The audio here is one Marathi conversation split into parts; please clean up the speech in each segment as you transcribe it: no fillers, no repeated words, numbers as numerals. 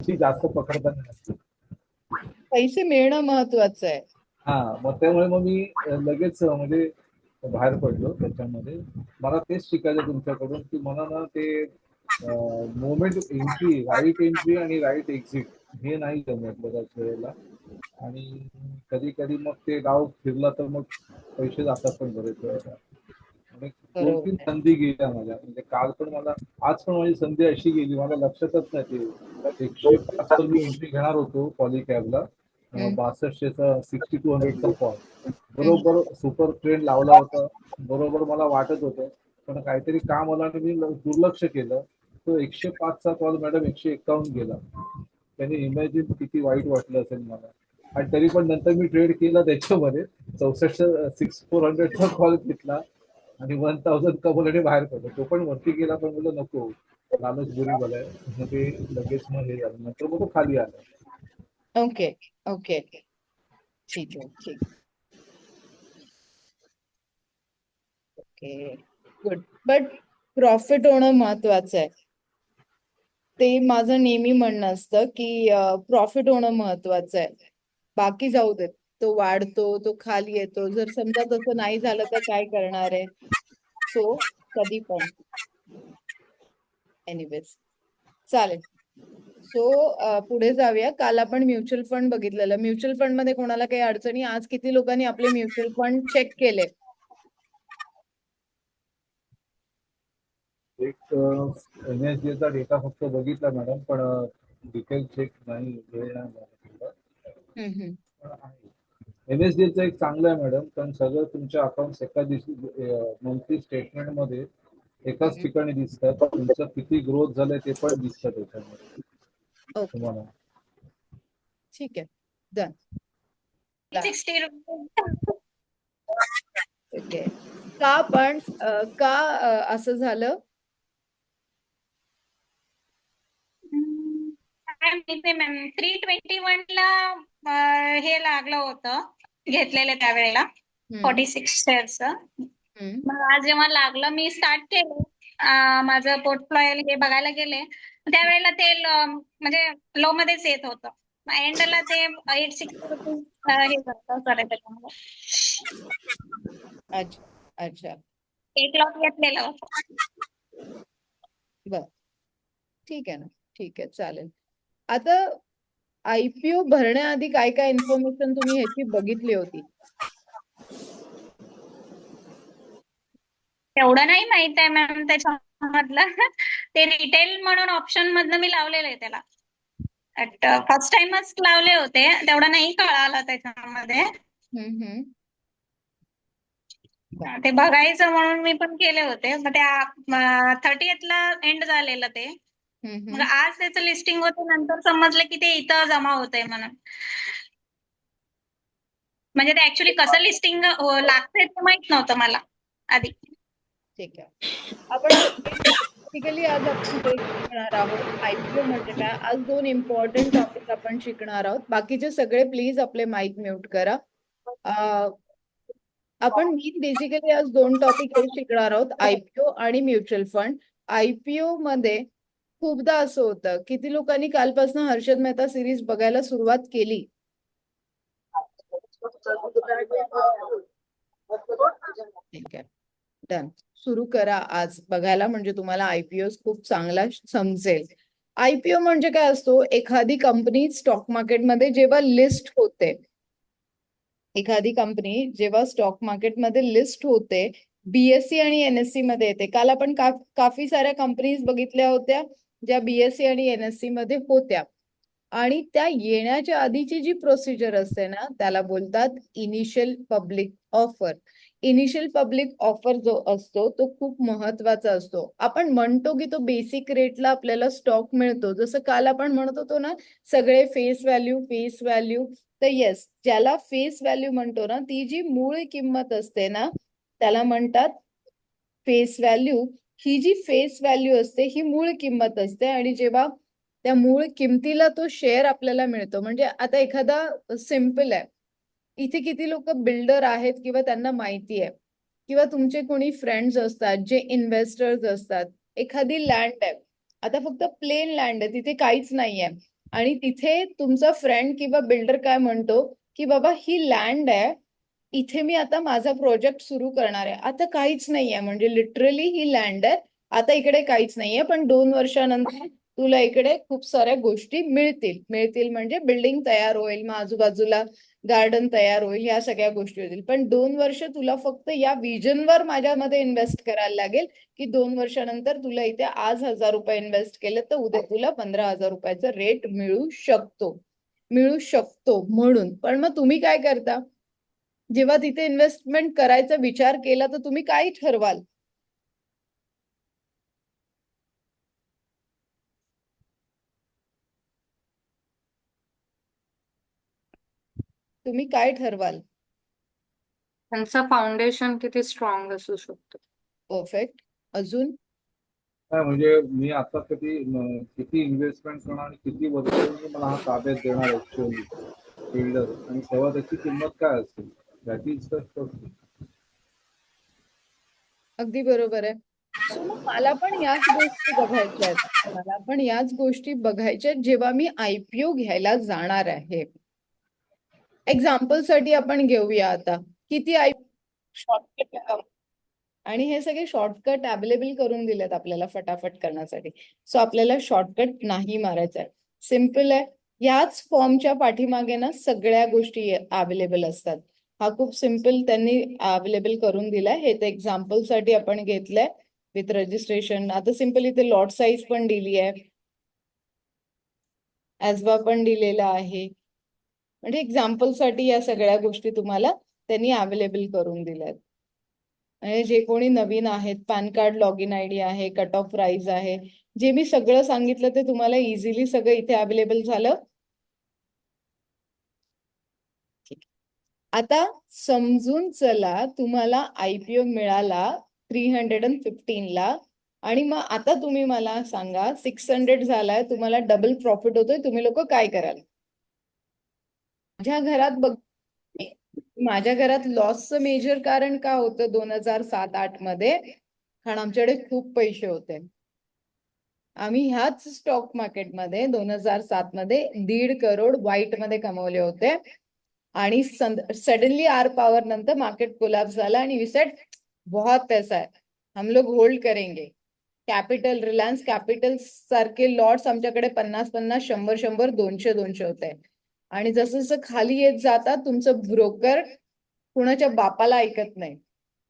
पैसे जास्त पकडताना नसते. पैसे मिळणं महत्वाचं आहे. हा, मग त्यामुळे मग मी लगेच म्हणजे बाहेर पडलो त्याच्यामध्ये. मला तेच शिकायचं तुमच्याकडून की मला ना ते मोमेंट एंट्री, राईट एंट्री आणि राईट एक्झिट हे नाही जमत बऱ्याच वेळेला. आणि कधी कधी मग ते डाव फिरला तर मग पैसे जातात पण बरेच वेळेला. आणि दोन तीन बरोबर आहे. संधी गेल्या माझ्या, म्हणजे काल पण मला, आज पण माझी संधी अशी गेली मला लक्षातच नाही. ते 105 वर मी एंट्री घेणार होतो पॉलिकॅबला, हम्म, 6200चा 6200चा कॉल, हम्म. बरोबर सुपर ट्रेंड लावला होता, बरोबर मला वाटत होतं. पण काहीतरी काम आलं आणि मी दुर्लक्ष केलं. तो 105चा कॉल मॅडम 151 गेला. त्याने इमॅजिन किती वाईट वाटलं असेल मला. आणि तरी पण नंतर मी ट्रेड केला त्याच्यामध्ये, 6400चा कॉल घेतला आणि 1000 कमवल्याने बाहेर पडलो. तो पण वरती गेला, पण बोललो नको, लालच बुरी बलाय. मग ते लगेच मग हे झालं, नंतर मग तो खाली आला. ओके, ओके, ठीक आहे, ठीक. Okay, good. बट प्रॉफिट होणं महत्वाचं आहे. ते माझं नेहमी म्हणणं असतं की प्रॉफिट होणं महत्वाचं आहे. बाकी जाऊ देत, तो वाढतो, तो खाली येतो. जर समजा तसं नाही झालं तर काय करणार आहे? सो कधी पण एनिवेज चालेल. सो पुढे जाऊया. काल आपण म्युच्युअल फंड बघितलेलं. म्युच्युअल फंड मध्ये कोणाला काही अडचणी? आज किती लोकांनी आपले म्युच्युअल फंड चेक केले? एक NSDचा डेटा फक्त बघितला मॅडम, पण डिटेल चेक नाही, वेळ नाही झाला. हम्म. NSDचं एक चांगलं आहे मॅडम, कारण सगळं तुमच्या अकाउंट एका दिवशी मंथली स्टेटमेंट मध्ये एकाच हम्म. ठिकाणी दिसतात. तुमचं किती ग्रोथ झालंय ते पण दिसतं त्याच्यामध्ये ओके, तुम्हाला. ठीक आहे, डन. 60 रुपये. ओके. का पण का असं झालं? काय माहिती मॅम, 321 ला हे लागलं होतं, घेतलेलं त्यावेळेला 46 शेअर्स. मग आज जेव्हा लागलं, मी स्टार्ट केलं माझं पोर्टफोलिओ हे बघायला गेले, त्यावेळेला ते म्हणजे लो मध्येच येत होतं. एंडला ते 860 रुपीज हे करायचं त्याच्यामध्ये. अच्छा, अच्छा, एक लॉट घेतलेलं होतं. बर. ठीक आहे ना, ठीक आहे, चालेल. आता IPO भरण्याआधी काय काय इन्फॉर्मेशन तुम्ही ह्याची बघितली होती? एवढं नाही माहित आहे मॅम त्याच्यामधलं. ते रिटेल म्हणून ऑप्शन मधनं मी लावलेलं आहे त्याला. फर्स्ट टाइमच लावले होते, तेवढं नाही कळालं त्याच्यामध्ये. हम्म. ते बघायचं म्हणून मी पण केले होते. मग त्या 30th ला एंड झालेलं ते. मग आज त्याचं लिस्टिंग होतं, नंतर समजलं की ते इथं जमा होतंय म्हणून. म्हणजे ते ऍक्च्युली कसं लिस्टिंग लागतंय ते माहित नव्हतं मला आधी. ठीक आहे. आपण बेसिकली आज आपण ते शिकणार आहोत. IPO म्हणजे काय? आज 2 इम्पॉर्टंट टॉपिक आपण शिकणार आहोत. बाकीचे सगळे प्लीज आपले माईक म्यूट करा. आपण बेसिकली आज 2 टॉपिक हे शिकणार आहोत, IPO आणि म्युच्युअल फंड. IPO मध्ये खूपदा असं होतं, किती लोकांनी कालपासून हर्षद मेहता सिरीज बघायला सुरुवात केली? ठीक आहे, डन. सुरू करा आज बघायला, म्हणजे तुम्हाला IPO खूप चांगला समजेल. IPO म्हणजे काय असतो? एखादी कंपनी स्टॉक मार्केटमध्ये जेव्हा लिस्ट होते, एखादी कंपनी जेव्हा स्टॉक मार्केटमध्ये लिस्ट होते, BSE आणि NSE मध्ये येते. काल आपण काफी साऱ्या कंपनीज बघितल्या होत्या ज्या BSE आणि NSE मध्ये होत्या. आणि त्या येण्याच्या आधीची जी प्रोसिजर असते ना, त्याला बोलतात initial public offer. Initial public offer जो असतो तो खूप महत्वाचा असतो. आपण म्हणतो की तो बेसिक रेटला आपल्याला स्टॉक मिळतो, जसं काल आपण म्हणत होतो ना, सगळे फेस व्हॅल्यू, फेस व्हॅल्यू. तर येस, ज्याला फेस व्हॅल्यू म्हणतो ना, ती जी मूळ किंमत असते ना, त्याला म्हणतात फेस व्हॅल्यू. ही जी फेस व्हॅल्यू असते ही मूळ किंमत असते. आणि जेव्हा त्या मूळ किमतीला तो शेअर आपल्याला मिळतो, म्हणजे आता एखादा सिंपल आहे, इथे किती लोक बिल्डर आहेत किंवा त्यांना माहिती आहे, किंवा तुमचे कोणी फ्रेंड्स असतात जे इन्व्हेस्टर्स असतात. एखादी लँड आहे, आता फक्त प्लेन लँड आहे, तिथे काहीच नाहीये, आणि तिथे तुमचा फ्रेंड किंवा बिल्डर काय म्हणतो की बाबा ही लँड आहे, इथे मी आता माझा प्रोजेक्ट सुरू करणार आहे. आता काहीच नाहीये, म्हणजे लिटरली ही लँड आहे, आता इकडे काहीच नाहीये, पण 2 वर्षानंतर तुला इकडे खूप साऱ्या गोष्टी मिळतील. मिळतील म्हणजे बिल्डिंग तयार होईल, मग आजूबाजूला गार्डन तयार होईल, या सगळ्या गोष्टी होतील. पण 2 वर्ष तुला फक्त या विजनवर माझ्यामध्ये इन्व्हेस्ट करायला लागेल, की 2 वर्षानंतर तुला इथे आज 1,000 रुपये इन्व्हेस्ट केले तर उद्या तुला 15,000 रुपयाचा रेट मिळू शकतो म्हणून. पण मग तुम्ही काय करता, जेव्हा तिथे इन्व्हेस्टमेंट करायचा विचार केला तर तुम्ही काय ठरवाल? तुम्ही काय ठरवाल? त्यांचा फाउंडेशन किती स्ट्रॉंग असू शकतो. परफेक्ट. अजून? काय म्हणजे मी आता किती इन्व्हेस्टमेंट करणार आणि किती वर्ष मला हा ताब्यात देणार ऍक्च्युअली बिल्डर, आणि तेव्हा त्याची किंमत काय असेल, दॅट इज द फर्स्ट. अगदी बरोबर आहे. सो मग मला पण याच गोष्टी बघायच्या आहेत. मला पण याच गोष्टी बघायच्या आहेत जेव्हा मी आयपीओ घ्यायला जाणार आहे. एक्झाम्पल साठी आपण घेऊया आता किती शॉर्टकट, आणि हे सगळे शॉर्टकट अवेलेबल करून दिलेत आपल्याला फटाफट करण्यासाठी. सो आपल्याला शॉर्टकट नाही मारायचा आहे, सिम्पल आहे. याच फॉर्मच्या पाठीमागे ना सगळ्या गोष्टी अवेलेबल असतात. हा खूप सिम्पल त्यांनी अवेलेबल करून दिलाय. हे तर एक्झाम्पल साठी आपण घेतलंय विथ रजिस्ट्रेशन. आता सिम्पल इथे लॉट साईज पण दिली आहे, ॲजवा पण दिलेला आहे. म्हणजे एक्झाम्पल साठी या सगळ्या गोष्टी तुम्हाला त्यांनी अवेलेबल करून दिल्यात. म्हणजे जे कोणी नवीन आहेत, pan card log in ID आहे, कट ऑफ प्राइस आहे, जे मी सगळं सांगितलं ते तुम्हाला इझिली सगळं इथे अवेलेबल झालं. ठीक. आता समजून चला तुम्हाला आयपीओ मिळाला 315 ला, आणि मग आता तुम्ही मला सांगा 600 झालाय, तुम्हाला डबल प्रॉफिट होतोय, तुम्ही लोक काय कराल? माझ्या घरात लॉसचं मेजर कारण का होतं 2007-8 मध्ये? कारण आमच्याकडे खूप पैसे होते. आम्ही ह्याच स्टॉक मार्केटमध्ये 2007 मध्ये 1.5 करोड व्हाईट मध्ये कमवले होते. आणि सडनली आर पॉवर नंतर मार्केट कोलॅप्स झाला आणि वी सेड बहुत पैसा है, हम लोग होल्ड करेंगे. कॅपिटल, रिलायन्स कॅपिटल सारखे लॉट्स आमच्याकडे 50-50, 100-100, 200-200 होते. आणि जसं जसं खाली येत जातात तुमचं ब्रोकर कुणाच्या बापाला ऐकत नाही,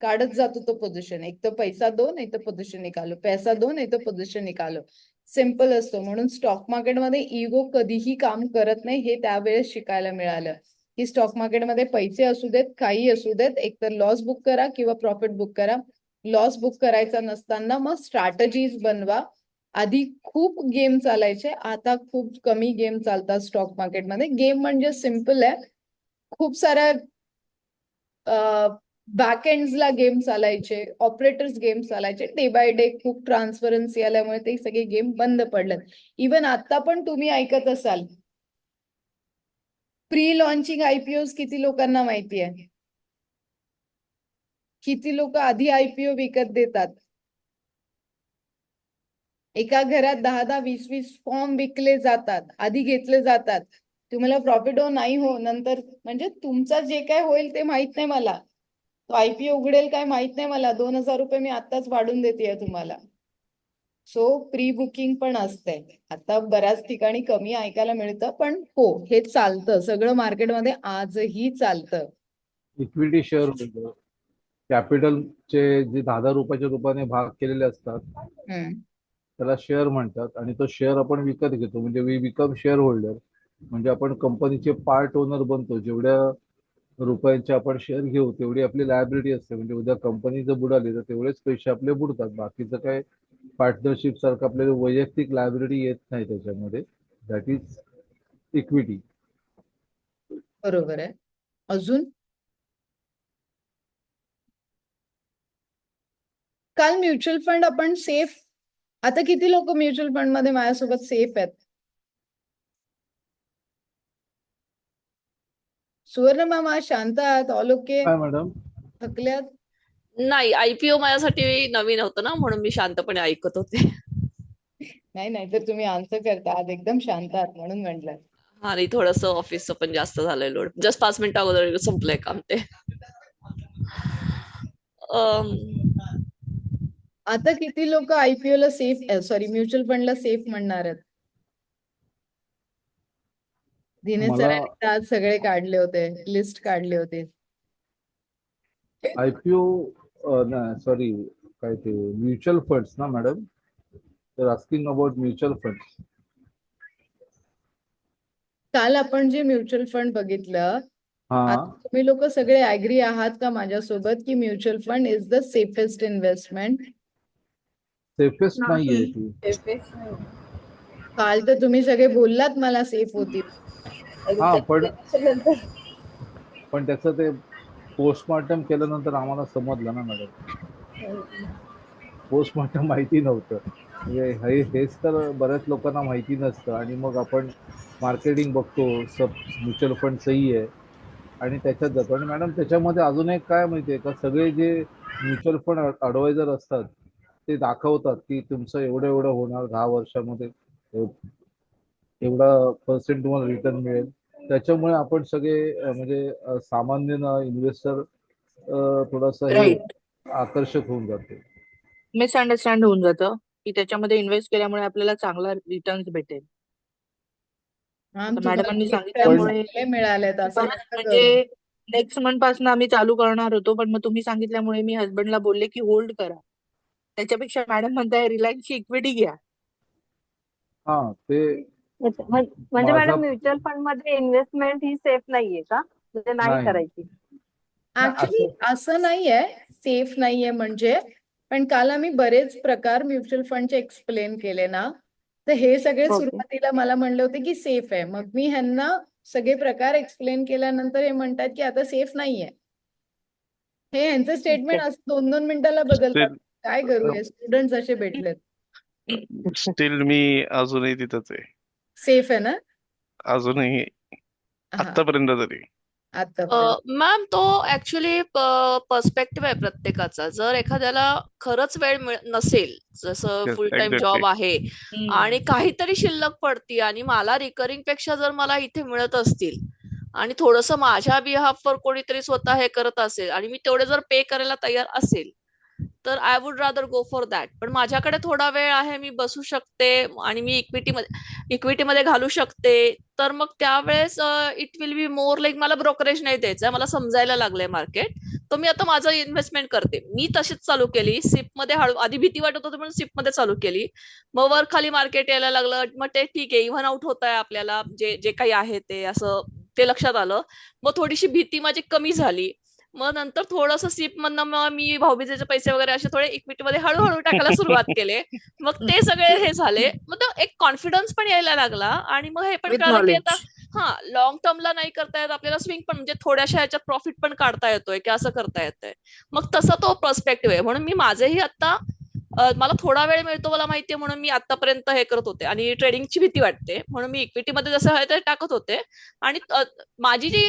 काढत जातो तो पोझिशन. एक तर पैसा दो नाही तर पोझिशन निकालो, पैसा दो नाही तर पोझिशन निकालो. सिम्पल असतो. म्हणून स्टॉक मार्केटमध्ये इगो कधीही काम करत नाही, हे त्यावेळेस शिकायला मिळालं की स्टॉक मार्केटमध्ये पैसे असू देत, काही असू देत, एकतर लॉस बुक करा किंवा प्रॉफिट बुक करा. लॉस बुक करायचा नसताना मग स्ट्रॅटेजीज बनवा. आधी खूप गेम चालायचे, आता खूप कमी गेम चालतात स्टॉक मार्केटमध्ये. गेम म्हणजे सिम्पल आहे, खूप साऱ्या बॅकएंड्सला गेम चालायचे, ऑपरेटर्स गेम चालायचे. डे बाय डे खूप ट्रान्सपरन्सी आल्यामुळे ते सगळे गेम बंद पडलेत. इवन आता पण तुम्ही ऐकत असाल प्री लॉन्चिंग आयपीओ किती लोकांना माहिती आहे? किती लोक आधी आयपीओ विकत देतात? एका घरात 10-10, 20-20 फॉर्म विकले जातात, आधी घेतले जातात. तुम्हाला प्रॉफिट हो नाही हो नंतर, म्हणजे तुमचं जे काय होईल ते माहित नाही मला. तो आयपीओ उघडेल काय माहित नाही मला. 2,000 रुपये मी आत्ताच वाढून देते तुम्हाला. सो प्री बुकिंग पण असते. आता बऱ्याच ठिकाणी कमी ऐकायला मिळतं, पण हो हे चालतं सगळं मार्केटमध्ये आजही चालतं. इक्विटी शेअर होल्डर कॅपिटलचे जे 10,000 रुपयाच्या रूपाने भाग केलेले असतात त्याला शेअर म्हणतात. आणि तो शेअर आपण विकत घेतो, म्हणजे वी बिकम शेअर होल्डर. म्हणजे आपण कंपनीचे पार्ट ओनर बनतो. जेवढ्या रुपयांचे आपण शेअर घेऊ तेवढी आपली लायबिलिटी असते. म्हणजे उद्या कंपनी जर बुडाली तर तेवढेच पैसे आपले बुडतात. बाकीचं काय पार्टनरशिप सारखं आपल्याला वैयक्तिक लायबिलिटी येत नाही त्याच्यामध्ये. That is equity. बरोबर आहे. अजून? काल म्युच्युअल फंड आपण सेफ, आता किती लोक म्युच्युअल फंड मध्ये माझ्यासोबत सेफ आहेत? सुवर्ण मामा शांत आहात? All okay? काय मॅडम? थकल्यात? नाही, आयपीओ माझ्यासाठी नवीन होतं ना, म्हणून मी शांतपणे ऐकत होते. नाही नाही तर तुम्ही आन्सर करता, आज एकदम शांत आहात म्हणून म्हटलं. हा नाही थोडस ऑफिसचं पण जास्त झालंय लोड. जस्ट 5 मिनिटं अगोदर संपलंय काम ते. अम, आता किती लोक आयपीओ ला सेफ, सॉरी म्युच्युअल फंडला सेफ म्हणणार आहेत? दिनेश मला सरांनी तर आज सगळे काढले होते, लिस्ट काढली होती. IPO सॉरी काय ते म्युच्युअल फंड्स ना मॅडम, तर आस्किंग अबाउट म्युच्युअल फंड्स. काल आपण जे म्युच्युअल फंड बघितलं, हा आता तुम्ही लोक सगळे ऍग्री आहात का माझ्यासोबत की mutual fund is the safest investment? Safest नाही. नाहीये ती. काल तर तुम्ही सगळे बोललात मला सेफ होती. हा पण त्याचं ते पोस्टमॉर्टम केल्यानंतर आम्हाला समजलं ना मॅडम. पोस्टमॉर्टम माहिती नव्हतं, म्हणजे हेच तर बऱ्याच लोकांना माहिती नसतं. आणि मग आपण मार्केटिंग बघतो, सब म्युच्युअल फंड सही आहे आणि त्याच्यात जातो. आणि मॅडम त्याच्यामध्ये अजून एक काय माहितीये का, सगळे जे म्युच्युअल फंड ॲडवायझर असतात ते दाखवतात की तुमचं एवढं एवढं होणार 10 वर्षामध्ये, एवढा पर्सेंट तुम्हाला रिटर्न मिळेल. त्याच्यामुळे आपण सगळे म्हणजे सामान्य इन्व्हेस्टर थोडासा हे राईट. आकर्षक होऊन जाते. मिसअंडरस्टँड होऊन जातं की त्याच्यामध्ये इन्व्हेस्ट केल्यामुळे आपल्याला चांगला रिटर्न्स भेटेल. मॅम तर तुम्हाला मॅडमांनी एक सांगितल्यामुळे चांगले मिळालेत असं परत नका करू. म्हणजे नेक्स्ट मंथ पासून आम्ही चालू करणार होतो, पण मग तुम्ही सांगितल्यामुळे मी हसबंडला बोलले की होल्ड करा. त्याच्यापेक्षा मॅडम म्हणताय रिलायन्सची इक्विटी घ्या. हा ते म्हणजे माझा मॅडम म्युच्युअल फंड मध्ये इन्व्हेस्टमेंट ही सेफ नाहीये का, म्हणजे नाही नाही करायची? ऍक्च्युली असं असं नाहीये, सेफ नाहीये म्हणजे. पण काल आम्ही बरेच प्रकार म्युच्युअल फंडचे एक्सप्लेन केले ना, तर हे सगळे ओके. सुरुवातीला मला म्हणले होते की सेफ आहे. मग मी ह्यांना सगळे प्रकार एक्सप्लेन केल्यानंतर हे म्हणतात की आता सेफ नाहीये. हे यांचं स्टेटमेंट असं 2-2 मिनिटाला बदलतात. काय करू, हे स्टुडंट्स असे भेटलेत. स्टील मी अजूनही तिथंच आहे. सेफ आहे ना? अजूनही हा, आतापर्यंत तरी. आतापर्यंत. मॅम तो ऍक्च्युली पर्स्पेक्टिव्ह आहे प्रत्येकाचा. जर एखाद्याला खरंच वेळ नसेल, जसं Yes, फुल टाइम exactly. जॉब आहे आणि काहीतरी शिल्लक पडती आणि मला रिकरिंग पेक्षा जर मला इथे मिळत असतील आणि थोडस माझ्या बिहाफवर कोणीतरी स्वतः हे करत असेल आणि मी तेवढे जर पे करायला तयार असेल, तर I would rather go for that. पण माझ्याकडे थोडा वेळ आहे, मी बसू शकते आणि मी इक्विटीमध्ये घालू शकते, तर मग त्यावेळेस it will be more like मला ब्रोकरेज नाही द्यायचं, मला समजायला लागलंय मार्केट, तर मी आता माझं इन्व्हेस्टमेंट करते. मी तशीच चालू केली सिप मध्ये. आधी भीती वाटत होती म्हणून सिप मध्ये चालू केली. मग वर खाली मार्केट यायला लागलं, मग ते ठीक आहे, इव्हन आउट होत आहे आपल्याला, जे काही आहे ते असं ते लक्षात आलं. मग थोडीशी भीती माझी कमी झाली. मग नंतर थोडस सिप मधनं मग मी भाऊबीजेचे पैसे वगैरे असे थोडे इक्विटीमध्ये हळूहळू टाकायला सुरुवात केले. मग ते सगळे हे झाले. मग एक कॉन्फिडन्स पण यायला लागला आणि मग हे पण विथ कळलं की नॉलेज. आता लॉंग टर्मला नाही करता येत आपल्याला, स्विंग पण म्हणजे थोड्याशा ह्याच्यात प्रॉफिट पण काढता येतोय की असं करता येतंय. मग तसा तो पर्स्पेक्टिव्ह आहे. म्हणून मी माझेही आता मला थोडा वेळ मिळतो, मला माहितीये, म्हणून मी आतापर्यंत हे करत होते. आणि ट्रेडिंगची भीती वाटते म्हणून मी इक्विटीमध्ये जसं आहे ते टाकत होते. आणि माझी जी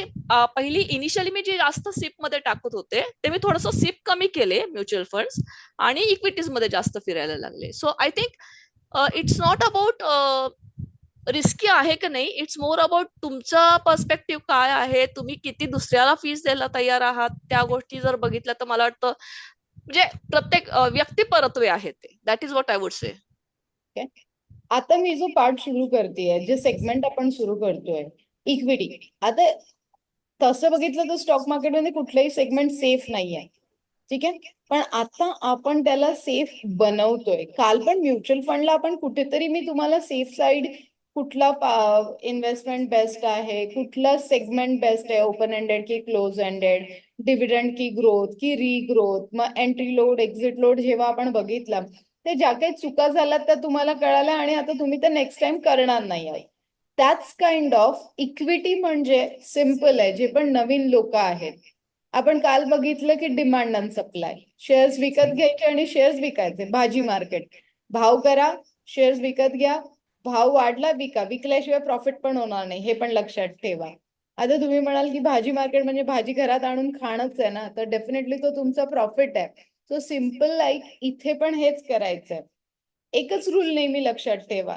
पहिली इनिशियली मी जी जास्त सिप मध्ये टाकत होते, ते मी थोडंसं सिप कमी केले म्युच्युअल फंड्स आणि इक्विटीज मध्ये जास्त फिरायला लागले. So I think it's not about risky आहे की नाही, इट्स मोर अबाउट तुमचा पर्स्पेक्टिव्ह काय आहे, तुम्ही किती दुसऱ्याला फीस द्यायला तयार आहात. त्या गोष्टी जर बघितल्या तर मला वाटतं म्हणजे प्रत्येक व्यक्ती परत्वे आहे ते. That is what I would say. आता मी जो पार्ट सुरू करतेय, जे सेगमेंट आपण सुरू करतोय इक्विटी, आता तसं बघितलं तर स्टॉक मार्केटमध्ये कुठलंही सेगमेंट सेफ नाहीये, ठीक आहे. पण आता आपण त्याला सेफ बनवतोय. काल पण म्युच्युअल फंडला आपण कुठेतरी मी तुम्हाला सेफ साईड कुठला इन्व्हेस्टमेंट बेस्ट आहे, कुठला सेगमेंट बेस्ट आहे, ओपन एंडेड की क्लोज एंडेड, डिव्हिडंड की ग्रोथ की रीग्रोथ, मग एंट्री लोड एक्झिट लोड जेव्हा आपण बघितलं, ते ज्या काही चुका झाल्यात त्या तुम्हाला कळाल्या आणि आता तुम्ही ते नेक्स्ट टाइम करणार नाही आहे. त्याच काइंड ऑफ इक्विटी म्हणजे सिम्पल आहे. जे पण नवीन लोक आहेत, आपण काल बघितलं की डिमांड अँड सप्लाय, शेअर्स विकत घ्यायचे आणि शेअर्स विकायचे. भाजी मार्केट, भाव करा, शेअर्स विकत घ्या, भाव वाढला विका, विकल्याशिवाय प्रॉफिट पण होणार नाही, हे पण लक्षात ठेवा. आता तुम्ही म्हणाल की भाजी मार्केट म्हणजे भाजी घरात आणून खाणंच आहे ना, तर डेफिनेटली तो तुमचा प्रॉफिट आहे. सो सिम्पल लाईक इथे पण हेच करायचंय. एकच रूल नेहमी लक्षात ठेवा,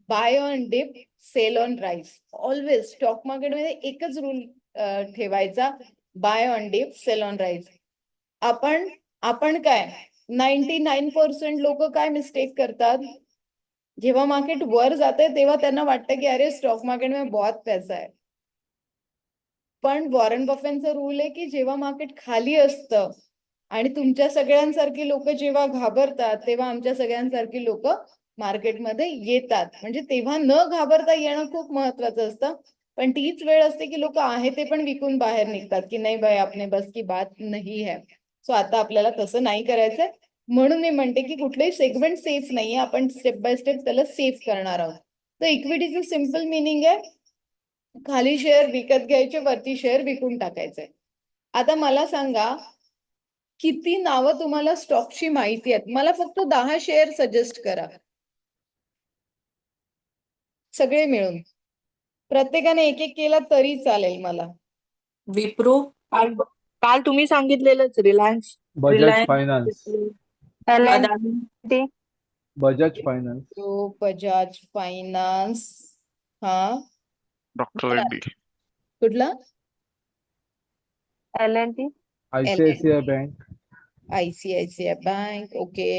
buy on dip, sell on rise. Always stock मार्केटमध्ये एकच रूल ठेवायचा, buy on dip, sell on rise. आपण काय 99% लोक काय मिस्टेक करतात, जेव्हा मार्केट वर जाते तेव्हा त्यांना वाटतं की अरे स्टॉक मार्केट में बहुत पैसा है. पण वॉरन बफेटचा रूल आहे की जेव्हा मार्केट खाली असतं आणि तुमच्या सगळ्यांसारखी लोक जेव्हा घाबरतात तेव्हा आमच्या सगळ्यांसारखी लोक मार्केटमध्ये येतात. म्हणजे तेव्हा न घाबरता येणं खूप महत्वाचं असतं. पण तीच वेळ असते की लोक आहे ते पण विकून बाहेर निघतात की नाही बाई आपने बस की बात नाही है. सो आता आपल्याला तसं नाही करायचंय. म्हणून मी म्हणते की कुठलेही सेगमेंट सेफ नाहीये, आपण स्टेप बाय स्टेप त्याला सेफ करणार आहोत. तर इक्विटीचं सिम्पल मिनिंग आहे, खाली शेअर विकत घ्यायचे, वरती शेअर विकून टाकायचे. आता मला सांगा किती नावं तुम्हाला स्टॉकची माहिती आहेत? मला फक्त 10 शेअर सजेस्ट करा, सगळे मिळून. प्रत्येकाने एक एक केला तरी चालेल मला. विप्रो, काल तुम्ही सांगितलेलंच रिलायन्स, बजाज फायनान्स, अदानी, बजाज फायनान्स, तो बजाज फायनान्स. हा डॉक्टर रेड्डी. कुठला? L&T, ICICI bank, ICICI bank. Okay.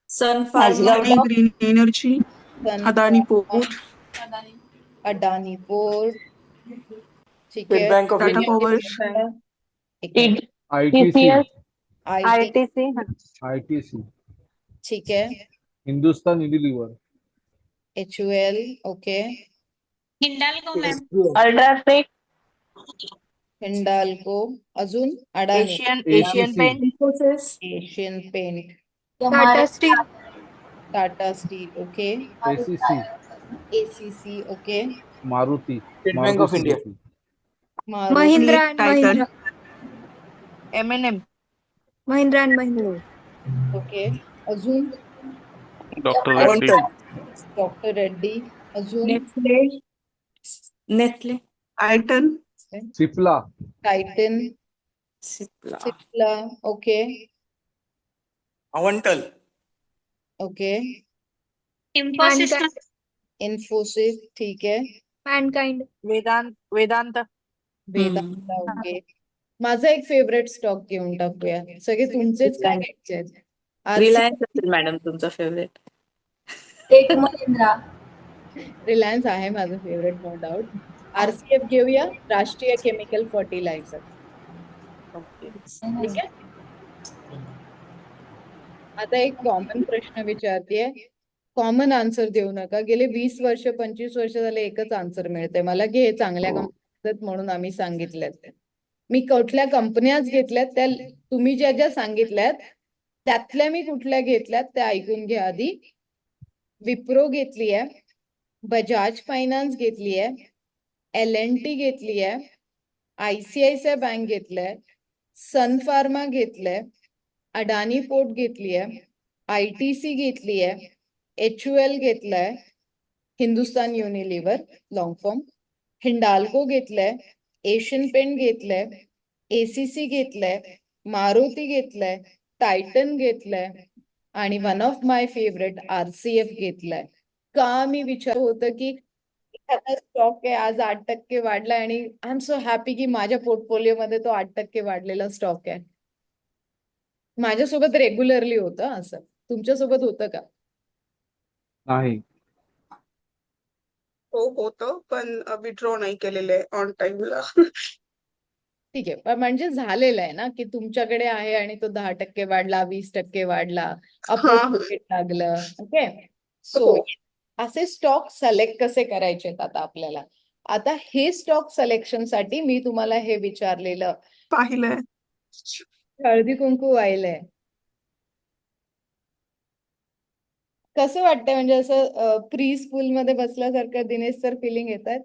Sun pharma आणि green energy, Adani port, Adani port. ठीक स्टेट आहे. Bank of Tata India, power, ITC, IT. ITC, ठीक आहे. Hindustan Unilever, HUL. Okay. Hindalco ma'am. UltraTech, Hindalco. अजून Adani, Asian paint, Infosys, Asian paint, Tata steel, Tata steel. Okay. ACC, ACC. Okay. Maruti, state bank of Maruti India, Suzuki, Maruti. Mahindra and Mahindra, M&M, Mahindra and Mahindra, okay. अजून डॉक्टर रेड्डी. अवंतन, डॉक्टर रेड्डी. अजून Nestle, Nestle, Titan, Cipla, Titan, Cipla, Cipla. Okay. अवंटल, ओके. इन्फोसिस मॅम. इन्फोसिस. ठीक आहे. मॅनकाइंड, वेदांत, वेदांता. ओके. माझा एक फेवरेट स्टॉक घेऊन टाकूया, सगळे तुमचेच काय घ्यायचे आहेत? रिलायन्स असेल मॅडम तुमचा फेवरेट. टेक महिंद्रा, रिलायन्स आहे माझं फेवरेट, नो डाऊट. RCF घेऊया, राष्ट्रीय केमिकल फर्टिलायझर. ठीक आहे. आता एक कॉमन प्रश्न विचारतेय, कॉमन आन्सर देऊ नका. गेले 20 वर्ष 25 वर्ष झाले एकच आन्सर मिळते मला की हे चांगल्या कंपन्या म्हणून आम्ही सांगितल्यात. मी कुठल्या कंपन्याच घेतल्यात त्या तुम्ही ज्या ज्या सांगितल्यात त्यातल्या मी कुठल्या घेतल्यात त्या ऐकून घ्या आधी. विप्रो घेतली आहे, बजाज फायनान्स घेतली आहे, L&T घेतली आहे, ICICI बँक घेतलंय, सन फार्मा घेतलंय, अडानी पोर्ट घेतली आहे, ITC घेतली आहे, HUL घेतलाय, Hindustan Unilever long form, Hindalco घेतलंय, एशियन पेंट घेतलंय, ACC घेतलंय, मारुती घेतलंय, टायटन घेतलंय आणि one of my favourite RCF घेतलाय. का मी विचार होतं की एखादा स्टॉक आहे आज 8% वाढलाय आणि आय एम सो हॅपी की माझ्या पोर्टफोलिओ मध्ये तो 8% वाढलेला स्टॉक आहे. माझ्यासोबत रेग्युलरली होतं असं. तुमच्यासोबत होतं का? नाही. हो होतं पण विड्रॉ नाही केलेले ऑन टाइमला. ठीक आहे, पण म्हणजे झालेलं आहे ना की तुमच्याकडे आहे आणि तो 10% वाढला, 20% वाढला, अपोजिट लागलं. ओके. सो असे स्टॉक सिलेक्ट कसे करायचे आता आपल्याला. आता हे स्टॉक सिलेक्शन साठी मी तुम्हाला हे विचारलेलं, पाहिलंय, हळदी कुंकू वाहिलंय. कसं वाटतंय, म्हणजे असं प्री स्कूल मध्ये बसल्यासारखं दिनेश सर फिलिंग येत आहेत?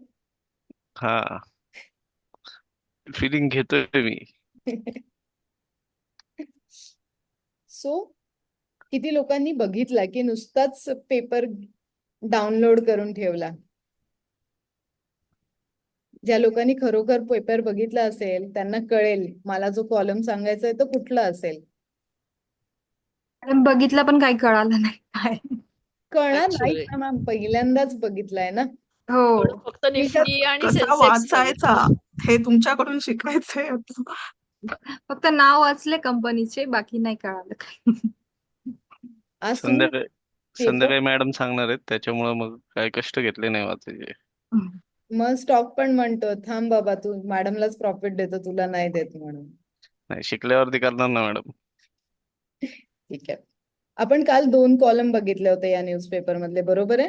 हा, फिलिंग घेतोय मी. सो किती लोकांनी बघितला की नुसताच पेपर डाउनलोड करून ठेवला. ज्या लोकांनी खरोखर पेपर बघितला असेल त्यांना कळेल मला जो कॉलम सांगायचा आहे तो कुठला असेल. बघितलं पण काही कळालं नाही काय. कळणार नाही ऍक्च्युअली का मॅम, पहिल्यांदाच बघितलाय ना हो एवढं फक्त मी तर निफ्टी आणि कसा सेन्सेक्स वाचायचा बघितलं. हे तुमच्याकडून शिकायचंय आता. फक्त नाव वाचले कंपनीचे, बाकी नाही कळालं काही. आज तुम्ही संध्याकाळी पेपर संध्याकाळी मॅडम सांगणार आहेत, त्याच्यामुळे मग काय कष्ट घेतले नाही वाचायचे. मग स्टॉक पण म्हणतो थांब बाबा, तू मॅडमलाच प्रॉफिट देतो, तुला नाही देत म्हणून. नाही, शिकल्यावरती करणार ना मॅडम. ठीक आहे. आपण काल 2 कॉलम बघितले होते या न्यूजपेपर मधले, बरोबर आहे?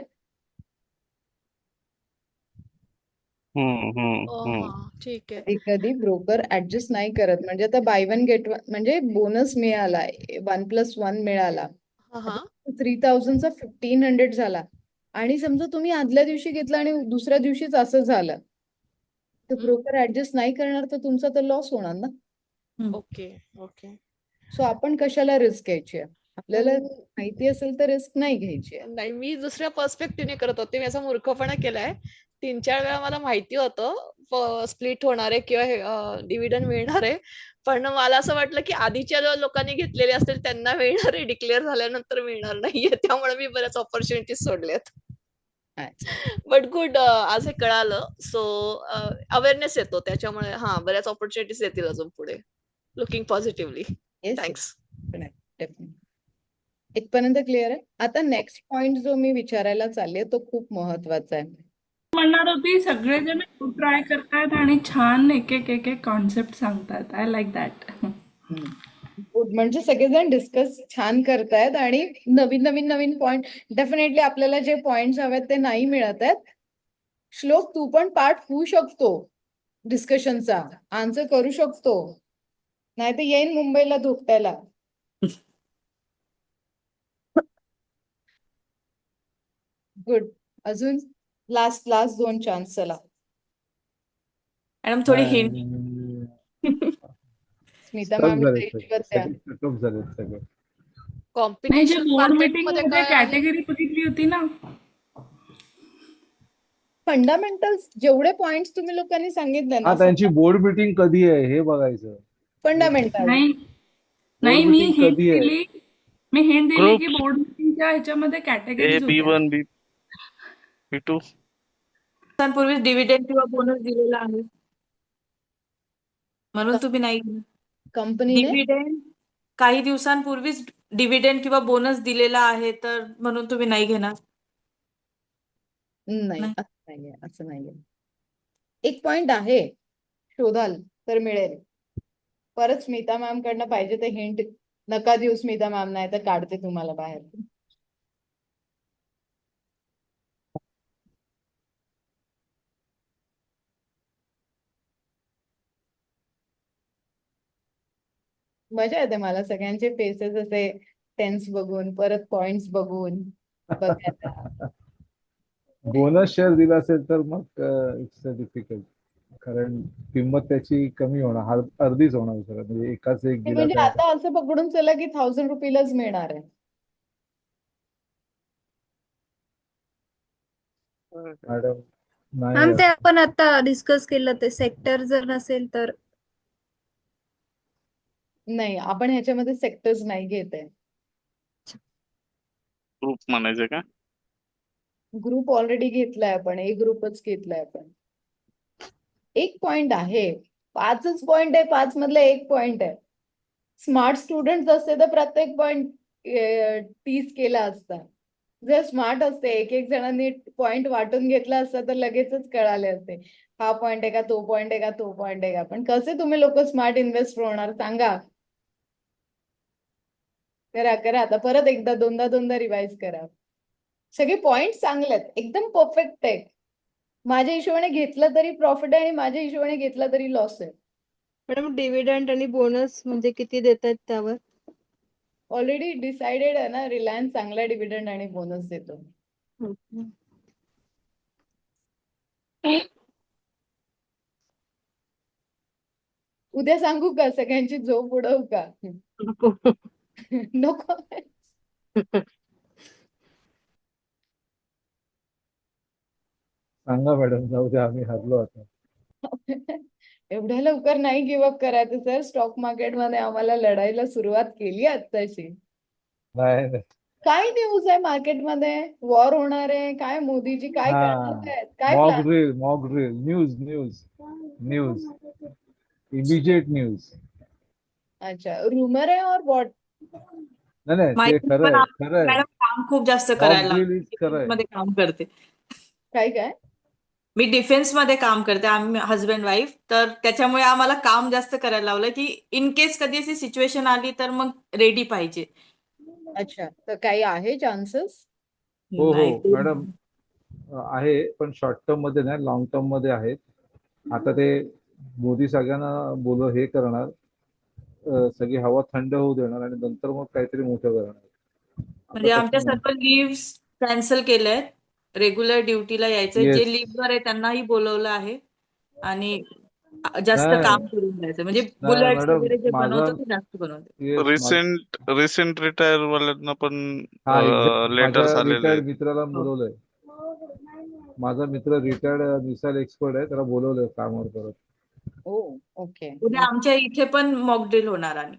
हम्म. हा ठीक आहे. कधी कधी ब्रोकर ऍडजस्ट नाही करत, म्हणजे आता बाय वन गेट वन म्हणजे बोनस मिळाला, 1+1 मिळाला, हा 3000 चा 1500 झाला आणि समजा तुम्ही आदल्या दिवशी घेतला आणि दुसऱ्या दिवशीच असं झालं, तर ब्रोकर ऍडजस्ट नाही करणार, तर तुमचा तर लॉस होणार ना. Okay okay. सो आपण कशाला रिस्क घ्यायची आहे? आपल्याला माहिती असेल तर रिस्क नाही घ्यायची आहे. नाही, मी दुसऱ्या पर्स्पेक्टिव्हने करत होते. मी असा मूर्खपणा केलाय. 3-4 वेळा मला माहिती होतं स्प्लिट होणार आहे किंवा डिव्हिडंड मिळणार आहे. पण मला असं वाटलं की आधीच्या ज्या लोकांनी घेतलेले असतील त्यांना मिळणार आहे, डिक्लेअर झाल्यानंतर मिळणार नाहीये. त्यामुळे मी बऱ्याच ऑपॉर्च्युनिटीज सोडल्यात. अच्छा. बट गुड, आज हे कळालं. सो अवेअरनेस येतो त्याच्यामुळे. हा, बऱ्याच ऑपॉर्च्युनिटीज येतील अजून पुढे. Looking positively. Yes, thanks. Definitely. इथपर्यंत क्लिअर आहे. आता नेक्स्ट पॉइंट जो मी विचारायला चालले तो खूप महत्वाचा आहे. म्हणणार होती सगळेजण ट्राय करतायत आणि छान एक एक कॉन्सेप्ट सांगतात. I like that. म्हणजे सगळेजण डिस्कस छान करतायत आणि नवीन पॉइंट. डेफिनेटली आपल्याला जे पॉइंट्स हवेत ते नाही मिळत आहेत. श्लोक, तू पण पार्ट होऊ शकतो डिस्कशनचा, आन्सर करू शकतो, नाही तर येईन मुंबईला धोपटायला. गुड. अजून लास्ट 2 चान्स. चला मॅडम थोडी हिंट. स्मिता टफ मॅम झाले द्या. सगळे, टफ झाले सगळे. नाही, जे कॉम्पिटिशन बोर्ड मार्केट मीटिंग मध्ये मध्ये काय आहे? कॅटेगरी बघितली होती ना. फंडामेंटल्स जेवढे पॉइंट्स तुम्ही लोकांनी सांगितले हा, ना, त्यांची बोर्ड मीटिंग कधी आहे हे बघायचं. फंडामेंटल. नाही बोर्ड मी मीटिंग हिंट कधी आहे? दिली. मी हिंट दिली की ग्रुप बोर्ड मीटिंगच्या ह्याच्यामध्ये ए, कॅटेगरीज होत्या. B1, B2. दिवसांपूर्वीच डिव्हिडंड किंवा बोनस दिलेला आहे, म्हणून तुम्ही नाही. कंपनीने डिव्हिडंड काही दिवसांपूर्वीच डिव्हिडंड किंवा बोनस दिलेला आहे, तर म्हणून तुम्ही नाही घेणार. नाही, नाही. असं नाहीये. एक पॉइंट आहे, शोधाल तर मिळेल. परत स्मिता मॅम कडनं पाहिजे ते हिंट नका देऊ स्मिता मॅम, नाही तर काढते तुम्हाला बाहेर. मजा येते मला सगळ्यांचे फेसेस असे टेन्स बघून, परत पॉइंट्स बघून बघायला. बोनस शेअर दिला असेल तर मग इट्स डिफिकल्ट, कारण किंमत त्याची कमी होणार, अर्धीच होणार सगळं. म्हणजे एकाच एक दिला म्हणजे तर आता असं पकडून चला की 1000 रुपीलाच मिळणार आहे. मॅडम नाही मॅम, ते आपण आता डिस्कस केलं ते सेक्टर जर नसेल तर. नाही, आपण ह्याच्यामध्ये सेक्टर्स नाही घेत आहे. ग्रुप म्हणायचं का? ग्रुप ऑलरेडी घेतलाय आपण, एक ग्रुपच घेतलाय आपण. एक पॉइंट आहे, 5च पॉइंट आहे, 5 मधला एक पॉइंट आहे. स्मार्ट स्टुडंट असते तर प्रत्येक पॉइंट 30 केला असता. जर स्मार्ट असते, एक जणांनी पॉइंट वाटून घेतला असता तर लगेचच कळाले असते, हा पॉइंट आहे का, तो पॉइंट आहे का, तो पॉइंट आहे का. पण कसे तुम्ही लोक स्मार्ट इन्व्हेस्ट होणार सांगा. करा आता परत एकदा दोनदा रिवाइज करा. सगळे पॉइंट चांगले आहेत, एकदम परफेक्ट आहे. माझ्या हिशोबाने घेतलं तरी प्रॉफिट आहे आणि माझ्या हिशोबाने घेतला तरी लॉस आहे. मॅडम, डिव्हिडंड आणि बोनस म्हणजे किती देत आहेत त्यावर? ऑलरेडी डिसाइडेड आहे ना, रिलायन्स चांगला डिव्हिडंड आणि बोनस देतो. उद्या सांगू का, सगळ्यांची झोप उडवू का? नको. सांगा मॅडम, जाऊ द्या, आम्ही हरलो आता. एवढ्या लवकर नाही गिव्हअप करायचं सर. स्टॉक मार्केट मध्ये आम्हाला लढाईला सुरुवात केली आत्ताशी. नाही काय न्यूज आहे मार्केटमध्ये? वॉर होणार आहे काय? मोदीजी काय करणार हा, आहेत? काय mock plan? Drill, mock drill, news news news, immediate news. अच्छा, rumor है और what? नाही नाही, ते माहिती खरं पण आहे, खरं आहे. मॅडम काम खूप जास्त मॉक करायला ड्रिल लागतं. इज खरं आहे. मध्ये काम करते. काय काय? मी डिफेन्स मध्ये काम करते, आम्ही हजबंड वाईफ. तर त्याच्यामुळे आम्हाला काम जास्त करायला लावलं की इन केस कधी अशी सिच्युएशन आली तर मग रेडी पाहिजे. अच्छा, तर काही आहे चान्सेस? हो नाही हो मॅडम, आहे, पण शॉर्ट टर्म मध्ये नाही, लॉंग टर्म मध्ये आहेत. आता ते मोदी सगळ्यांना हे करणार, सगळी हवा थंड होऊ देणार आणि नंतर मग काहीतरी मोठं करणार. म्हणजे आता आमच्या तसं सर्व लिव्ह कॅन्सल केल्या आहेत. रेग्युलर ड्युटीला यायचं. जे येस, लिव्हवर आहे त्यांनाही बोलवलं आहे आणि जास्त नाही काम करून द्यायचं. म्हणजे नाही बुलेट्स मॅडम, वगैरे जे माझा बनवतो ते जास्त बनवते. येस रिसेंट रिटायर वाल्यांना पण हा एक्झॅक्ट, लेटर्स माझ्या आलेले आहेत. रिटायर्ड मित्राला हो. बोलवलंय. माझा मित्र रिटायर्ड मिसाईल एक्सपर्ट आहे, त्याला बोलवलंय कामावर परत. ओ ओके. उद्या आमच्या इथे पण मॉक ड्रिल होणार आहे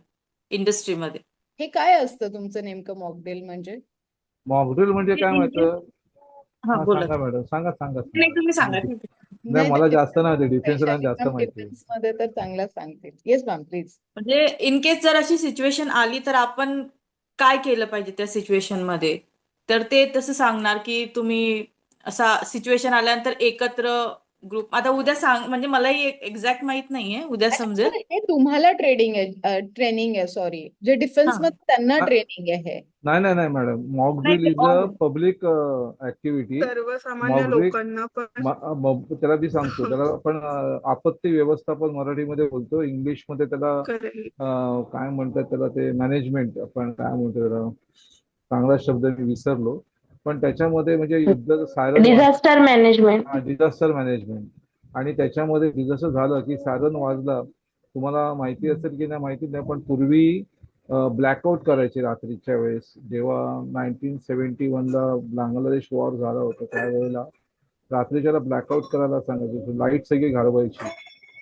इंडस्ट्रीमध्ये. हे काय असतं तुमचं नेमकं मॉकड्रिल म्हणजे? मॉकड्रिल म्हणजे काय माहितं? हा हा बोला. सांगा मॅडम, सांगा सांगा नाही तुम्ही सांगा. सांगा. ठीक आहे. नाही, मला जास्त नाही माहिती, डिफेन्सला जास्त माहिती आहे. डिफेन्स मध्ये तर चांगलं सांगतील. Yes ma'am please. म्हणजे इन केस जर अशी सिच्युएशन आली तर आपण काय केलं पाहिजे त्या सिच्युएशन मध्ये. तर ते तसं सांगणार की तुम्ही असा सिच्युएशन आल्यानंतर एकत्र ग्रुप. आता उद्या सांग, म्हणजे मलाही एक्झॅक्ट माहित नाहीये, उद्या समजेल. हे तुम्हाला ट्रेनिंग आहे, सॉरी, जे डिफेन्स हा. मध्ये त्यांना हा. ट्रेनिंग आहे. नाही नाही नाही मॅडम, मॉक नाही ड्रिल ते is a all public activity. सर्वसामान्य मॉक ड्रिल, लोकांना पण त्याला मी सांगतो, त्याला आपण आपत्ती व्यवस्थापन मराठीमध्ये बोलतो, इंग्लिशमध्ये त्याला करेल. काय म्हणतात त्याला, ते मॅनेजमेंट आपण काय म्हणतो त्याला, चांगला शब्द मी विसरलो. पण त्याच्यामध्ये म्हणजे युद्ध siren disaster management. Disaster management. आणि त्याच्यामध्ये जसं झालं की सायरन वाजला, तुम्हाला माहिती असेल की नाही माहिती नाही, पण पूर्वी ब्लॅकआउट करायचे रात्रीच्या वेळेस. जेव्हा 1971ला बांगलादेश वॉर झाला होता त्यावेळेला रात्रीच्याला ब्लॅकआउट करायला सांगायचे, लाईट सगळी घालवायची.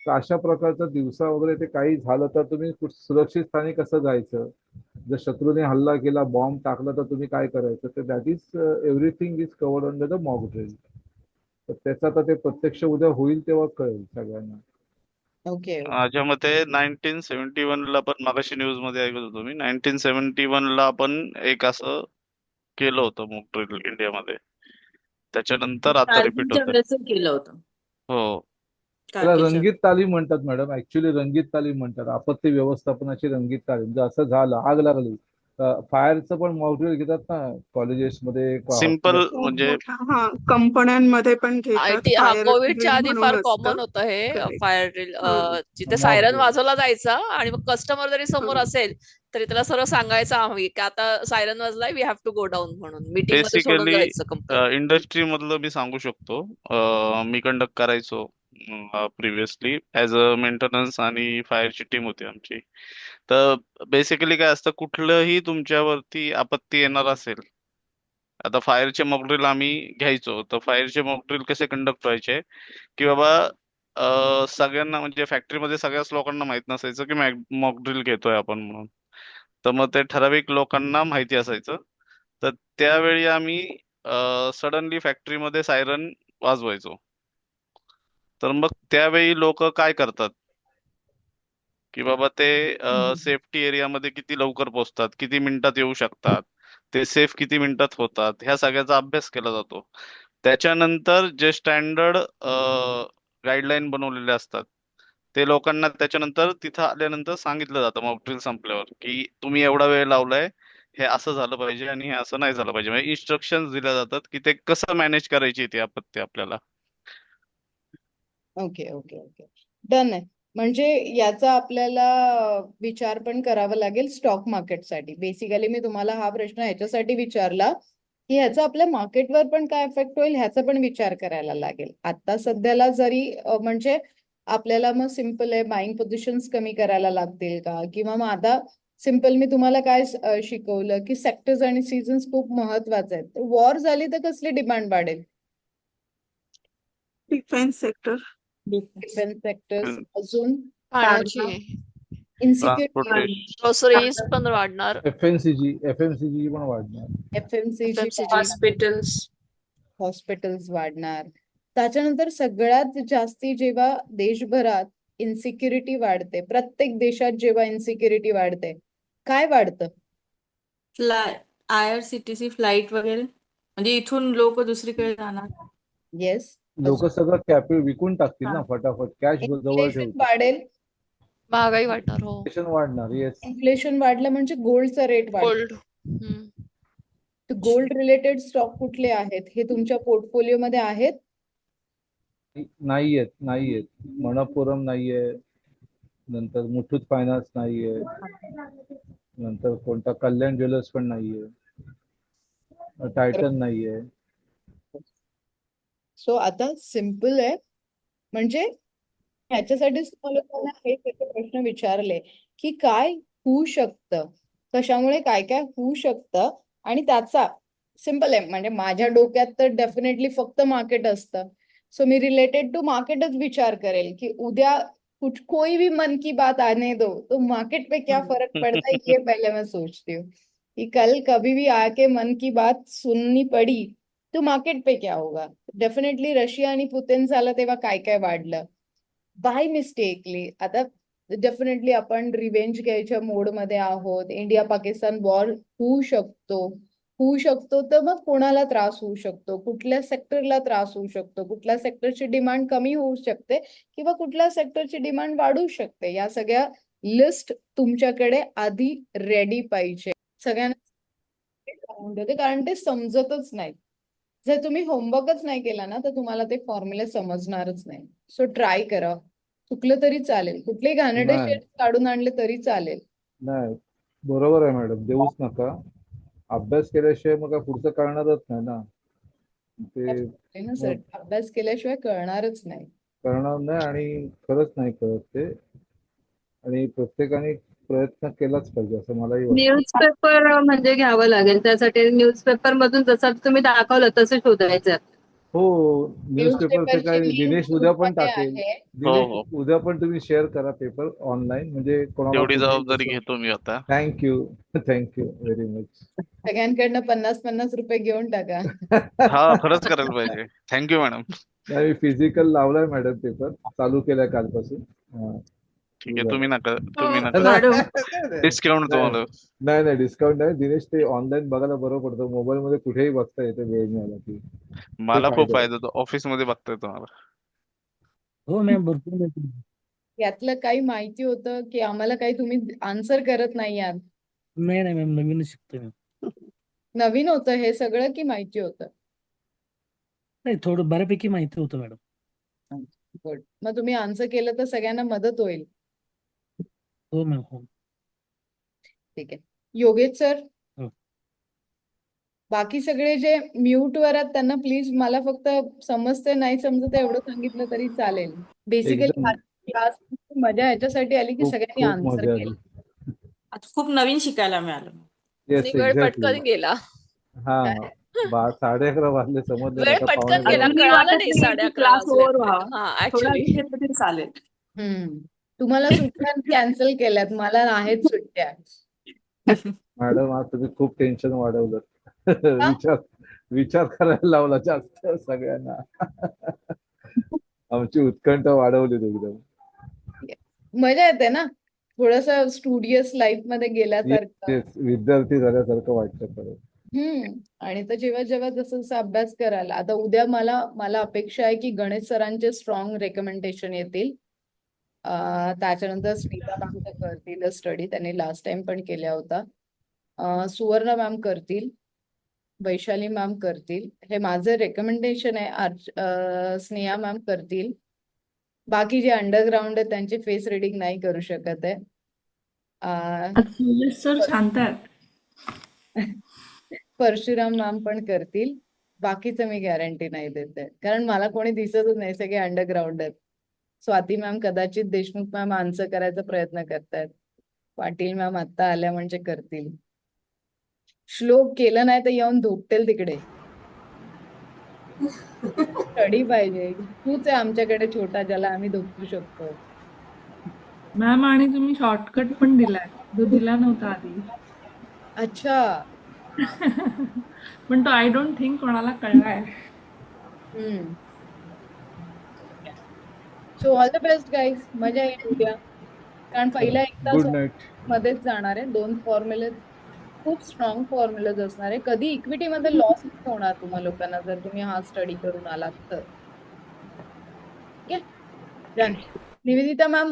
तर अशा प्रकारचं दिवसा वगैरे ते काही झालं तर तुम्ही सुरक्षित स्थानी कसं जायचं, जर शत्रूने हल्ला केला, बॉम्ब टाकला, तर तुम्ही काय करायचं. तर that is everything is covered under the mock drill. तर त्याचं आता ते प्रत्यक्ष उद्या होईल तेव्हा कळेल सगळ्यांना. ओके. माझ्या मते 1971 ला पण मागाशी न्यूज मध्ये ऐकत होतो मी, 1971 ला पण एक असं केलं होतं मॉक ड्रिल इंडियामध्ये. त्याच्यानंतर आता रिपीट कारगिलच्या होतं. वेळेस केलं होतं. हो. त्याला कारगिलच्या. रंगीत तालीम म्हणतात मॅडम, ऍक्च्युली रंगीत तालीम म्हणतात, आपत्ती व्यवस्थापनाची रंगीत तालीम. जर असं झालं, आग लागली, फायरचं पण मॉक ड्रिल घेतात ना कॉलेजेसमध्ये. सिम्पल म्हणजे हा, कंपन्यांमध्ये पण घेतात आयटी फायर कोविडच्या ड्रिल आधी म्हणून फार असतं. कॉमन होतं हे करेक्ट. Fire drill. हा. जिथे मॉक सायरन ड्रिल. वाजवला जायचा आणि मग कस्टमर जरी समोर हा. असेल तरी त्याला सरळ सांगायचं आम्ही की आता सायरन वाजलाय, we have to go down म्हणून मीटिंग मध्ये सोडून बेसिकली जायचं कंपनी. इंडस्ट्री मधलं मी सांगू शकतो. मी कंडक्ट करायचो प्रिव्हियसली ऍज अ मेंटेनन्स, आणि फायरची टीम होती आमची. तर बेसिकली काय असतं, कुठलंही तुमच्यावरती आपत्ती येणार असेल, आता फायरचे मॉकड्रिल आम्ही घ्यायचो. तर फायरचे मॉकड्रिल कसे कंडक्ट व्हायचे की बाबा, सगळ्यांना म्हणजे फॅक्टरीमध्ये सगळ्याच लोकांना माहित नसायचं की मॉकड्रिल घेतोय आपण म्हणून. तर मग ते ठराविक लोकांना माहिती असायचं. तर त्यावेळी आम्ही सडनली फॅक्टरीमध्ये सायरन वाजवायचो. तर मग त्यावेळी लोक काय करतात की बाबा ते सेफ्टी एरियामध्ये किती लवकर पोहोचतात, किती मिनिटात येऊ शकतात, ते सेफ किती मिनिटात होतात, ह्या सगळ्याचा अभ्यास केला जातो. त्याच्यानंतर जे स्टँडर्ड गाईडलाईन बनवलेले असतात, ते लोकांना त्याच्यानंतर तिथं आल्यानंतर सांगितलं जातं मॉकड्रिल संपल्यावर की तुम्ही एवढा वेळ लावलाय, हे असं झालं पाहिजे आणि हे असं नाही झालं पाहिजे. म्हणजे इन्स्ट्रक्शन दिल्या जातात की ते कसं मॅनेज करायची ती आपत्ती आपल्याला. ओके ओके ओके, डन आहे. म्हणजे याचा आपल्याला विचार पण करावा लागेल स्टॉक मार्केटसाठी. बेसिकली मी तुम्हाला हा प्रश्न ह्याच्यासाठी विचारला की ह्याचा आपल्या मार्केटवर पण काय इफेक्ट होईल, ह्याचा पण विचार करायला लागेल. आता सध्याला जरी म्हणजे आपल्याला मग सिम्पल आहे, बाईंग पोझिशन्स कमी करायला लागतील का, किंवा मग आता सिम्पल मी तुम्हाला काय शिकवलं की सेक्टर्स आणि सीझन्स खूप महत्वाचे आहेत. वॉर झाली तर कसली डिमांड वाढेल? Defence sector. डिफेन्स सेक्टर्स, अजून खाण्याची. pharma, इन्सिक्युरिटी ट्रान्सपोर्टेशन ग्रोसरीज पण वाढणार, एफएमसीजी पण वाढणार. FMCG hospitals. हॉस्पिटल्स वाढणार. त्याच्यानंतर सगळ्यात जास्ती जेव्हा देशभरात इन्सिक्युरिटी वाढते, प्रत्येक देशात जेव्हा इन्सिक्युरिटी वाढते, काय वाढतं? IRCTC फ्लाईट वगैरे, म्हणजे इथून लोक दुसरीकडे जाणार. येस. लोक सगळं कॅपिटल विकून टाकतील ना फटाफट, कॅश जवळ इन्फ्लेशन ठेवतील. वाढेल. महागाई वाढणार. हो, इन्फ्लेशन वाढणार. येस. इन्फ्लेशन वाढलं म्हणजे गोल्डचा रेट वाढेल. गोल्ड. गोल्ड रिलेटेड स्टॉक कुठले आहेत हे तुमच्या पोर्टफोलिओ मध्ये आहेत? नाहीयेत. मनप्पुरम नाहीये, नंतर मुथूट फायनान्स नाहीये, नंतर कोणता कल्याण ज्वेलर्स पण नाहीये, टायटन नाहीये. सो आता सिम्पल आहे, म्हणजे ह्याच्यासाठीच तुम्हाला हे प्रश्न विचारले की काय होऊ शकतं, कशामुळे काय काय होऊ शकतं, आणि त्याचा सिम्पल आहे. म्हणजे माझ्या डोक्यात तर डेफिनेटली फक्त मार्केट असतं. सो मी रिलेटेड टू मार्केटच विचार करेल कि उद्या कोई भी मन की बात आने दो तो मार्केट पे क्या फर्क पड़ता है, ये पहले मैं सोचती हूँ कि कल कभी भी आके मन की बात सुननी पड़ी तो मार्केट पे क्या होगा. डेफिनेटली रशिया आणि पुतिन झालं तेव्हा काय काय वाढलं बाय मिस्टेकली. आता डेफिनेटली आपण रिवेंज घ्यायच्या मोडमध्ये आहोत. इंडिया पाकिस्तान वॉर होऊ शकतो तर मग कोणाला त्रास होऊ शकतो, कुठल्या सेक्टरला त्रास होऊ शकतो, कुठल्या सेक्टरची डिमांड कमी होऊ शकते किंवा कुठल्या सेक्टरची डिमांड वाढू शकते. या सगळ्या लिस्ट तुमच्याकडे आधी रेडी पाहिजे सगळ्यांना, कारण ते समजतच नाही. जर तुम्ही होमवर्कच नाही केला ना तर तुम्हाला ते फॉर्म्युले समजणारच नाही. सो ट्राय करा, चुकलं तरी चालेल, कुठले घाणेरडे नाही. शेअर्स काढून आणले तरी चालेल. नाही, बरोबर आहे मॅडम, देऊच नका. अभ्यास केल्याशिवाय मग काय पुढचं कळणारच नाही ना. ते ना सर, अभ्यास केल्याशिवाय कळणारच नाही. करणार नाही आणि खरंच नाही कळत ते. आणि प्रत्येकाने प्रयत्न केलाच पाहिजे असं मलाही वाटतं. न्यूजपेपर म्हणजे घ्यावं लागेल त्यासाठी. न्यूजपेपर मधून जसं तुम्ही दाखवलं तसं शोधायचं. हो, न्यूजपेपर ते काय न्यूजपेपरची दिनेश लिंक उद्या पण ग्रुपमध्ये टाकेल. आहे. दिनेश उद्या पण तुम्ही शेअर करा पेपर ऑनलाईन, म्हणजे कोणाला तेवढी जबाबदारी घेतो मी आता. Thank you very much. सगळ्यांकडनं 50-50 रुपये घेऊन टाका. हा, खरंच करायला पाहिजे. Thank you madam. नाही, फिजिकल लावलाय मॅडम, पेपर चालू केलाय कालपासून. ठीक आहे, तुम्ही नका डिस्काउंट तुम्हाला. नाही डिस्काउंट नाही दिनेश, ते ऑनलाईन बघायला बरं पडतं. मोबाईल मध्ये कुठेही बघता येते वेळ मिळाला की. मला खूप फायदा होतो, ऑफिस मध्ये बघताय तुम्हाला. हो मॅम, भरपूर. यातलं काही माहिती होतं की आम्हाला काही तुम्ही आन्सर करत नाही आहात? नाही मॅम, नवीनच शिकतोय मॅम. नवीन होतं हे सगळं की माहिती होतं? नाही, थोडं बऱ्यापैकी माहिती होतं मॅडम. गुड. मग तुम्ही आन्सर केलं तर सगळ्यांना मदत होईल. हो मॅम, हो. ठीक आहे. योगेश सर, हो. बाकी सगळे जे म्यूट वर आहेत त्यांना प्लीज, मला फक्त समजते नाही समजते एवढं सांगितलं तरी चालेल. बेसिकली क्लास मजा ह्याच्यासाठी आली की सगळ्यांनी आन्सर केलं. आता खूप नवीन शिकायला मिळालं. वेळ पटकन गेला. हा, 11:30 वाजले, समजले वेळ आता पटकन पावणे गेला, 12. कळालं नाही 11:30 क्लास ओव्हर वाजले. व्हावा. हा, थोडा ऍक्च्युली वेळ तरी चालेल. तुम्हाला सुट्ट्या कॅन्सल केल्यात, मला आहेत सुट्ट्या. मॅडम, आज तुम्ही खूप टेन्शन वाढवलं. विचार करायला लावला जास्त सगळ्यांना. आमची उत्कंठा वाढवली एकदम. मजा येते ना, थोडस स्टुडियस लाईफ मध्ये गेल्यासारखं. विद्यार्थी झाल्यासारखं वाटतं परत. आणि तर जेव्हा जेव्हा जसं जसं अभ्यास करायला, आता उद्या मला अपेक्षा आहे की गणेश सरांचे स्ट्रॉंग रेकमेंडेशन येतील. त्याच्यानंतर स्मिता मॅम तर करतील स्टडी, त्यांनी लास्ट टाइम पण केला होता. सुवर्ण मॅम करतील, वैशाली मॅम करतील, हे माझं रेकमेंडेशन आहे. स्नेहा मॅम करतील. बाकी जे अंडरग्राऊंड आहे त्यांची फेस रिडिंग नाही करू शकत आहे. सर शांत आहेत. परशुराम मॅम पण करतील. बाकीचं मी गॅरंटी नाही देते, कारण मला कोणी दिसतच नाही, सगळे अंडरग्राऊंड आहेत. स्वाती मॅम कदाचित, देशमुख मॅम आन्सर करायचा प्रयत्न करतायत, पाटील मॅम आता आल्या म्हणजे करतील. श्लोक केलं नाही तर येऊन धोपटेल तिकडे. स्टडी पाहिजे. तूच आहे आमच्याकडे छोटा ज्याला आम्ही धोपटू शकतो. मॅम आणि तुम्ही शॉर्टकट पण दिलाय जो दिला नव्हता आधी. अच्छा. पण तो आय डोंट थिंक कोणाला कळलाय. So all the best guys. मजा येईल उद्या, कारण पहिला एक तास गुड नाईट. मध्येच जाणार आहे. 2 फॉर्म्युले खूप स्ट्रॉंग फॉर्म्युलाज असणार आहे. कधी इक्विटी मध्ये लॉस नाही होणार तुम्हा लोकांना जर तुम्ही हा स्टडी करून आलात तर. ठीक आहे, डन. निवेदिता मॅम,